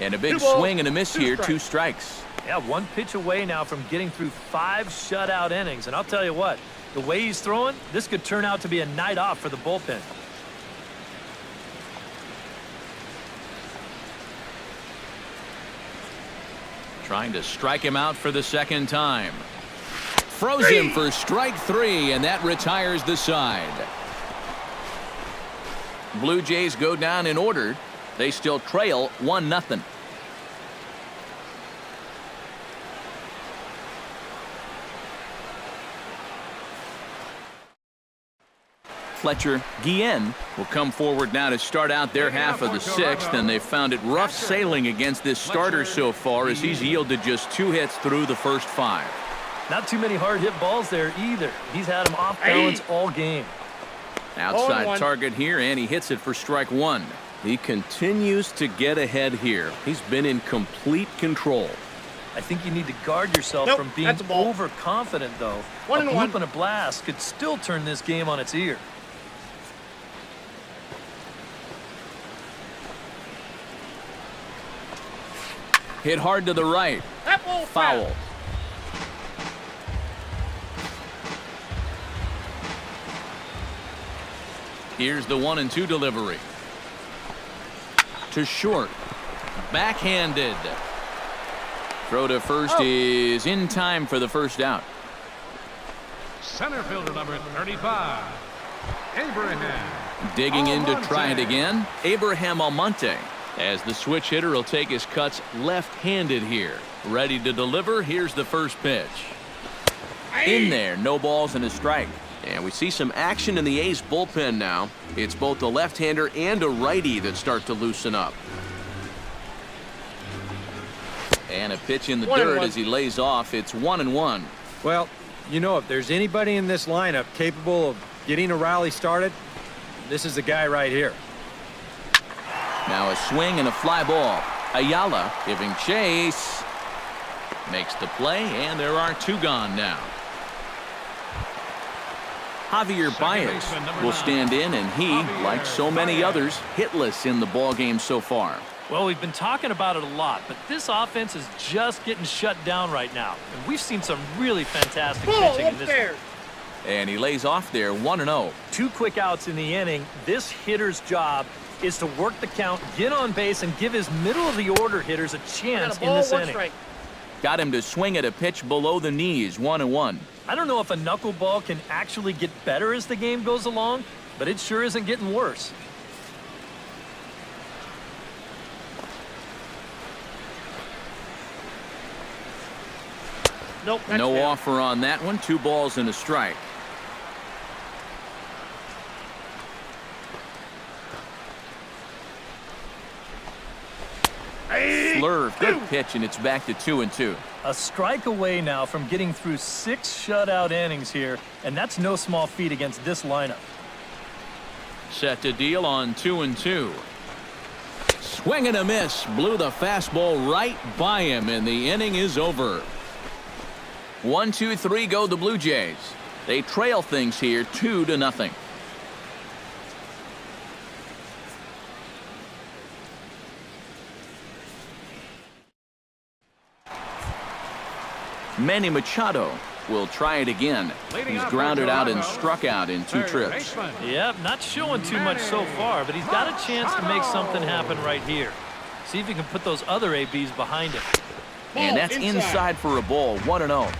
And a big swing and a miss here, 2 strikes. Yeah, 1 pitch away now from getting through 5 shutout innings. And I'll tell you what, the way he's throwing, this could turn out to be a night off for the bullpen. Trying to strike him out for the 2nd time. Throws him for strike 3, and that retires the side. Blue Jays go down in order. They still trail 1-0. Fletcher Guillen will come forward now to start out their half of the 6th, and they've found it rough sailing against this starter so far as he's yielded just 2 hits through the first 5. Not too many hard hit balls there either. He's had him off balance all game. Outside target here, and he hits it for strike 1. He continues to get ahead here. He's been in complete control. I think you need to guard yourself from being overconfident, though. A bloop and a blast could still turn this game on its ear. Hit hard to the right. Foul. Here's the 1-2 delivery. To short. Backhanded. Throw to first is in time for the first out. Center fielder number 35, Abraham. Digging in to try it again. Abraham Almonte, as the switch hitter will take his cuts left-handed here. Ready to deliver. Here's the first pitch. In there, no balls and a strike. And we see some action in the A's bullpen now. It's both a left-hander and a righty that start to loosen up. And a pitch in the dirt as he lays off. It's 1-1. Well, you know, if there's anybody in this lineup capable of getting a rally started, this is the guy right here. Now a swing and a fly ball. Ayala giving chase. Makes the play, and there are 2 gone now. Javier Baez will stand in, and he, like so many others, hitless in the ballgame so far. Well, we've been talking about it a lot, but this offense is just getting shut down right now. And we've seen some really fantastic pitching in this one. And he lays off there, 1-0. 2 quick outs in the inning. This hitter's job is to work the count, get on base, and give his middle-of-the-order hitters a chance in this inning. Got him to swing at a pitch below the knees, 1-1. I don't know if a knuckleball can actually get better as the game goes along, but it sure isn't getting worse. No offer on that one. 2 balls and a strike. Slurve, good pitch, and it's back to 2-2. A strike away now from getting through 6 shutout innings here, and that's no small feat against this lineup. Set to deal on 2-2. Swing and a miss. Blew the fastball right by him, and the inning is over. 1-2-3 go the Blue Jays. They trail things here 2-0. Manny Machado will try it again. He's grounded out and struck out in 2 trips. Yep, not showing too much so far, but he's got a chance to make something happen right here. See if he can put those other ABs behind him. And that's inside for a ball, 1-0.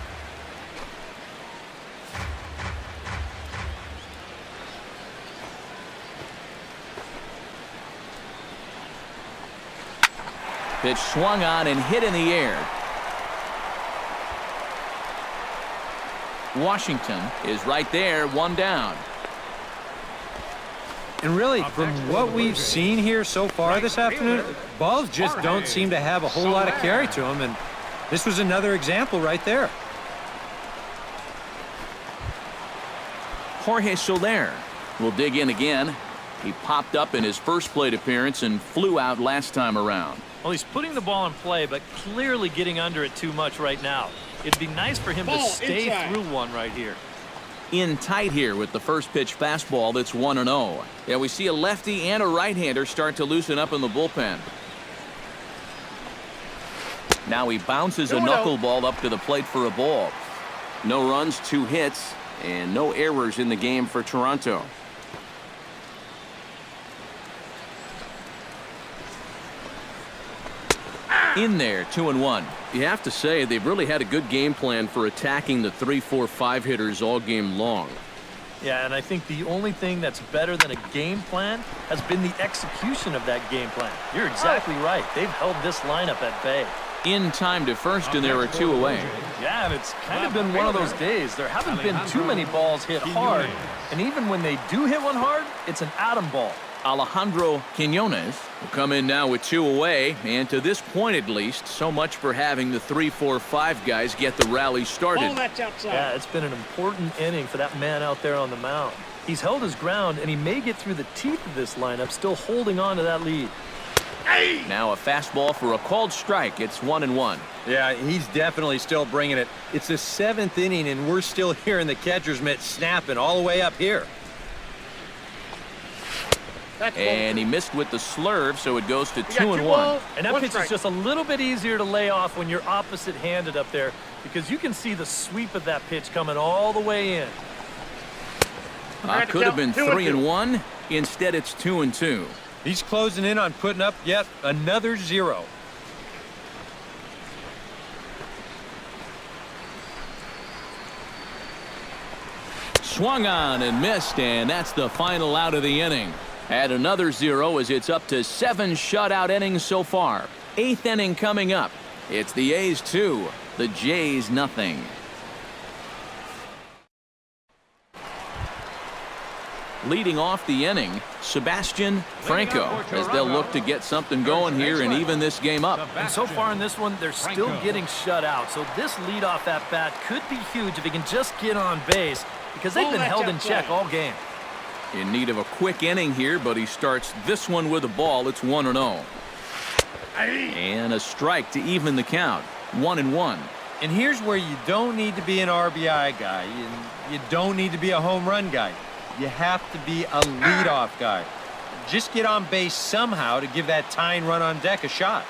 Pitch swung on and hit in the air. Washington is right there, 1 down. And really, from what we've seen here so far this afternoon, balls just don't seem to have a whole lot of carry to them, and this was another example right there. Jorge Soler will dig in again. He popped up in his first plate appearance and flew out last time around. Well, he's putting the ball in play, but clearly getting under it too much right now. It'd be nice for him to stay through one right here. In tight here with the first pitch fastball that's 1-0. Yeah, we see a lefty and a right-hander start to loosen up in the bullpen. Now he bounces a knuckleball up to the plate for a ball. No runs, 2 hits, and no errors in the game for Toronto. In there, 2-1. You have to say they've really had a good game plan for attacking the 3-4-5 hitters all game long. Yeah, and I think the only thing that's better than a game plan has been the execution of that game plan. You're exactly right. They've held this lineup at bay. In time to first, and there are 2 away. Yeah, and it's kind of been one of those days. There haven't been too many balls hit hard, and even when they do hit one hard, it's an atom ball. Alejandro Quinones will come in now with 2 away, and to this point at least, so much for having the 3-4-5 guys get the rally started. Yeah, it's been an important inning for that man out there on the mound. He's held his ground, and he may get through the teeth of this lineup, still holding on to that lead. Now a fastball for a called strike. It's 1-1. Yeah, he's definitely still bringing it. It's the 7th inning, and we're still hearing the catcher's mitt snapping all the way up here. And he missed with the slurve, so it goes to 2-1. And that pitch is just a little bit easier to lay off when you're opposite-handed up there, because you can see the sweep of that pitch coming all the way in. Could have been 3-1. Instead, it's 2-2. He's closing in on putting up yet another 0. Swung on and missed, and that's the final out of the inning. Add another 0 as it's up to 7 shutout innings so far. 8th inning coming up. It's the A's 2, the Jays nothing. Leading off the inning, Sebastian Franco, as they'll look to get something going here and even this game up. And so far in this one, they're still getting shut out. So this leadoff at-bat could be huge if he can just get on base, because they've been held in check all game. In need of a quick inning here, but he starts this one with a ball. It's 1-0. And a strike to even the count. 1-1. And here's where you don't need to be an RBI guy. You don't need to be a home run guy. You have to be a leadoff guy. Just get on base somehow to give that tying run on deck a shot.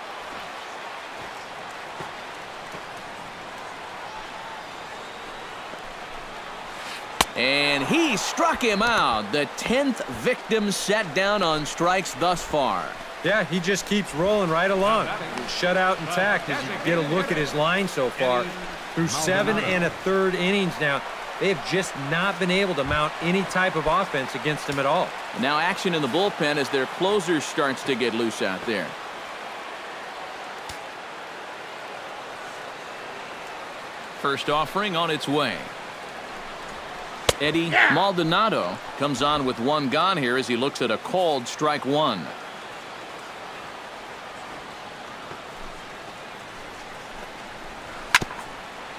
And he struck him out. The 10th victim set down on strikes thus far. Yeah, he just keeps rolling right along. Shut out intact as you get a look at his line so far. Through 7 1/3 innings now, they have just not been able to mount any type of offense against him at all. Now action in the bullpen as their closer starts to get loose out there. First offering on its way. Eddie Maldonado comes on with 1 gone here as he looks at a called strike 1.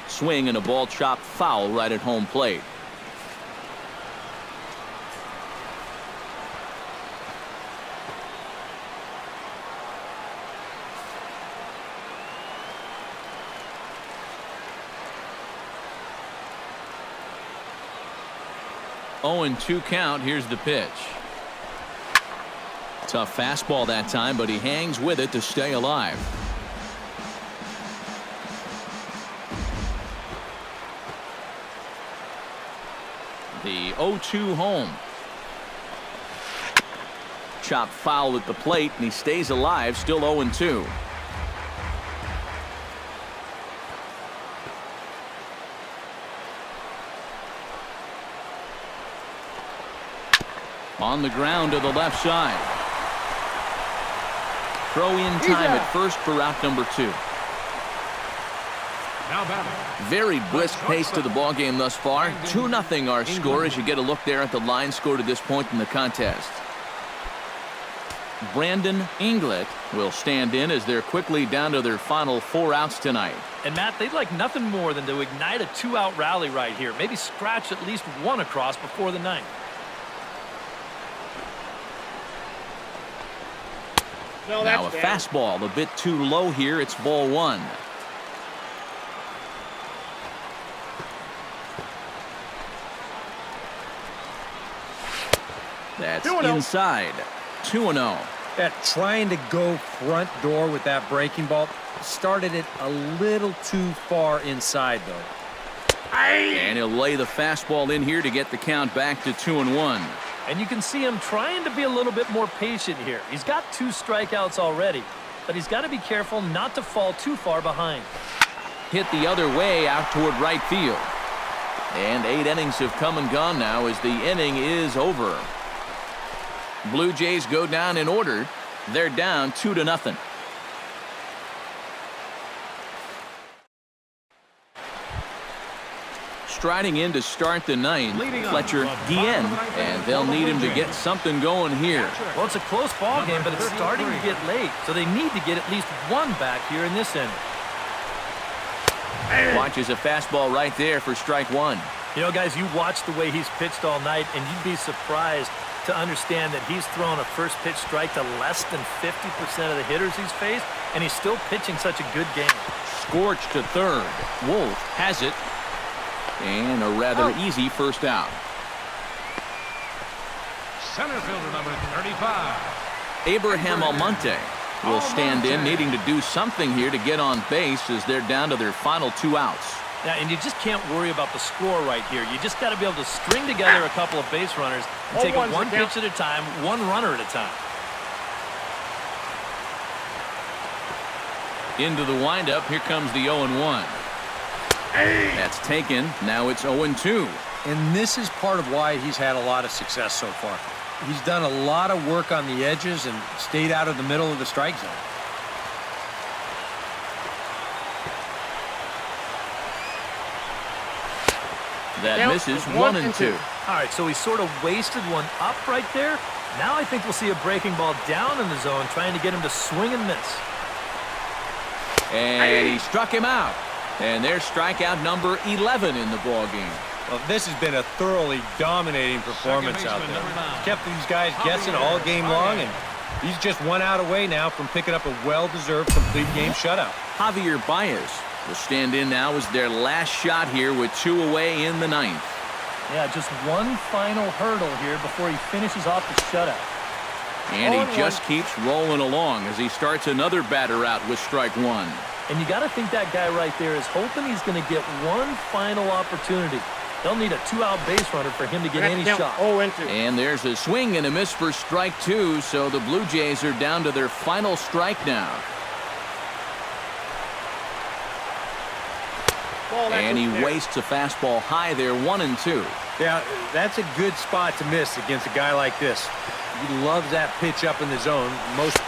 Swing and a ball chopped foul right at home plate. Oh, 0-2 count. Here's the pitch. Tough fastball that time, but he hangs with it to stay alive. The 0-2 home. Chopped foul at the plate, and he stays alive, still 0-2. On the ground to the left side. Throw in time at first for out number 2. Now batting. Very brisk pace to the ball game thus far. 2-0 our score as you get a look there at the line score to this point in the contest. Brandon Inglet will stand in as they're quickly down to their final 4 outs tonight. And Matt, they'd like nothing more than to ignite a 2-out rally right here. Maybe scratch at least 1 across before the 9th. Now a fastball a bit too low here. It's ball 1. That's inside. 2-0. Trying to go front door with that breaking ball. Started it a little too far inside, though. And he'll lay the fastball in here to get the count back to 2-1. And you can see him trying to be a little bit more patient here. He's got 2 strikeouts already, but he's got to be careful not to fall too far behind. Hit the other way out toward right field. And 8 innings have come and gone now as the inning is over. Blue Jays go down in order. They're down 2-0. Striding in to start the ninth, Fletcher Guillen, and they'll need him to get something going here. Well, it's a close ball game, but it's starting to get late, so they need to get at least 1 back here in this inning. Watches a fastball right there for strike 1. You know, guys, you watch the way he's pitched all night, and you'd be surprised to understand that he's thrown a first pitch strike to less than 50% of the hitters he's faced, and he's still pitching such a good game. Scorch to third. Wolf has it. And a rather easy first out. Center fielder number 35. Abraham Almonte will stand in, needing to do something here to get on base as they're down to their final 2 outs. Yeah, and you just can't worry about the score right here. You just got to be able to string together a couple of base runners and take it 1 pitch at a time, 1 runner at a time. Into the windup, here comes the 0-1. That's taken. Now it's 0-2. And this is part of why he's had a lot of success so far. He's done a lot of work on the edges and stayed out of the middle of the strike zone. That misses. 1-2. All right, so he sort of wasted one up right there. Now I think we'll see a breaking ball down in the zone, trying to get him to swing and miss. And he struck him out. And there's strikeout number 11 in the ballgame. Well, this has been a thoroughly dominating performance out there. He's kept these guys guessing all game long, and he's just 1 out away now from picking up a well-deserved complete game shutout. Javier Baez will stand in now as their last shot here with 2 away in the 9th. Yeah, just 1 final hurdle here before he finishes off the shutout. And he just keeps rolling along as he starts another batter out with strike 1. And you got to think that guy right there is hoping he's going to get 1 final opportunity. They'll need a 2-out base runner for him to get any shot. And there's a swing and a miss for strike 2, so the Blue Jays are down to their final strike now. And he wastes a fastball high there, 1-2. Yeah, that's a good spot to miss against a guy like this. He loves that pitch up in the zone.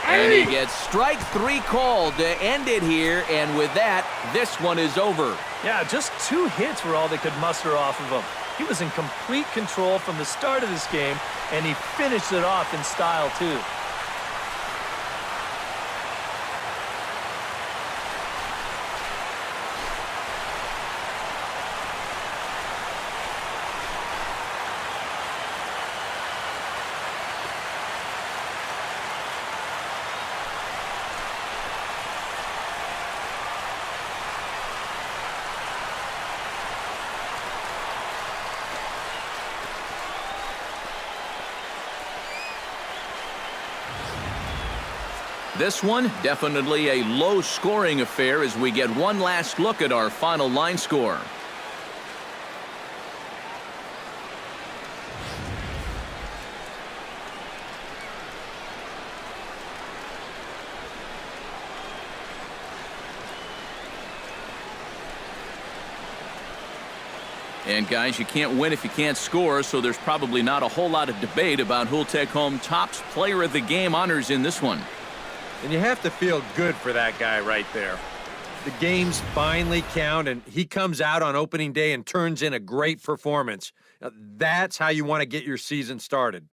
And he gets strike 3 called to end it here, and with that, this one is over. Yeah, just 2 hits were all they could muster off of him. He was in complete control from the start of this game, and he finished it off in style, too. This one, definitely a low-scoring affair as we get one last look at our final line score. And guys, you can't win if you can't score, so there's probably not a whole lot of debate about who'll take home Topps Player of the Game honors in this one. And you have to feel good for that guy right there. The games finally count, and he comes out on opening day and turns in a great performance. Now, that's how you want to get your season started.